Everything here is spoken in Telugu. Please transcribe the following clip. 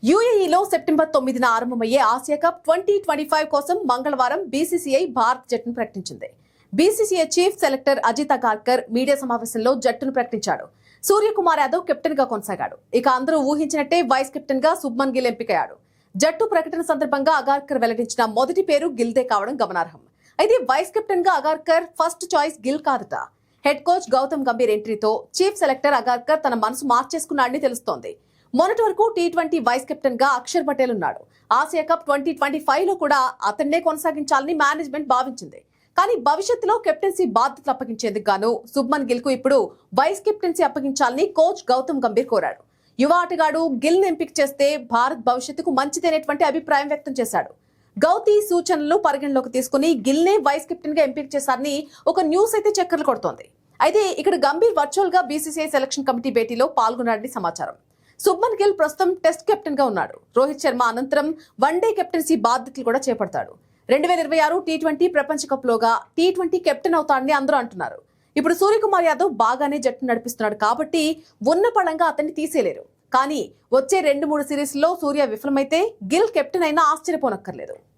యూఏఈలో సెప్టెంబర్ 9న ఆరంభమయ్యే ఆసియా కప్ 2025 కోసం మంగళవారం బీసీసీఐ భారత్ జట్టును ప్రకటించింది. BCCI chief selector Ajit Agarkar media సమావేశంలో జట్టును ప్రకటించాడు. సూర్యకుమార్ యాదవ్ కెప్టెన్ గా కొనసాగాడు. ఇక అందరూ ఊహించినట్టే వైస్ కెప్టెన్ గా శుభ్మన్ గిల్ ఎంపికయ్యాడు. జట్టు ప్రకటన సందర్భంగా అగార్కర్ వెల్లడించిన మొదటి పేరు గిల్దే కావడం గమనార్హం. అయితే వైస్ కెప్టెన్ గా అగార్కర్ ఫస్ట్ చాయిస్ గిల్ కాదట. హెడ్ కోచ్ గౌతమ్ గంభీర్ ఎంట్రీతో చీఫ్ సెలెక్టర్ అగార్కర్ తన మనసు మార్చేసుకున్నాడని తెలుస్తోంది. మొన్నటి వరకు టీ20 వైస్ కెప్టెన్ గా అక్షర్ పటేల్ ఉన్నాడు. ఆసియా కప్ 2025 లో కూడా అతన్నే కొనసాగించాలని మేనేజ్మెంట్ భావించింది. కానీ భవిష్యత్తులో కెప్టెన్సీ బాధ్యతలు అప్పగించేందుకు గాను శుభ్మన్ గిల్ కు ఇప్పుడు వైస్ కెప్టెన్సీ అప్పగించాలని కోచ్ గౌతమ్ గంభీర్ కోరాడు. యువ ఆటగాడు గిల్ ను ఎంపిక చేస్తే భారత్ భవిష్యత్తుకు మంచిదనేటువంటి అభిప్రాయం వ్యక్తం చేశాడు. గౌతీ సూచనలు పరిగణలోకి తీసుకుని గిల్ నే వైస్ కెప్టెన్ గా ఎంపిక చేశారని ఒక న్యూస్ అయితే చక్కర్లు కొడుతోంది. అయితే ఇక్కడ గంభీర్ వర్చువల్ గా బీసీసీఐ సెలక్షన్ కమిటీ భేటీలో పాల్గొన్నాడని సమాచారం. శుభ్మన్ గిల్ ప్రస్తుతం టెస్ట్ కెప్టెన్ గా ఉన్నాడు. రోహిత్ శర్మ అనంతరం వన్డే కెప్టెన్సీ బాధ్యతలు కూడా చేపడతాడు. 2026 టీ20 ప్రపంచ కప్ లోగా టీ20 కెప్టెన్ అవుతాడని అందరూ అంటున్నారు. ఇప్పుడు సూర్యకుమార్ యాదవ్ బాగానే జట్టు నడిపిస్తున్నాడు కాబట్టి ఉన్న పళంగా అతన్ని తీసేయలేరు. కానీ వచ్చే 2-3 సిరీస్ లో సూర్య విఫలమైతే గిల్ కెప్టెన్ అయినా ఆశ్చర్యపోనక్కర్లేదు.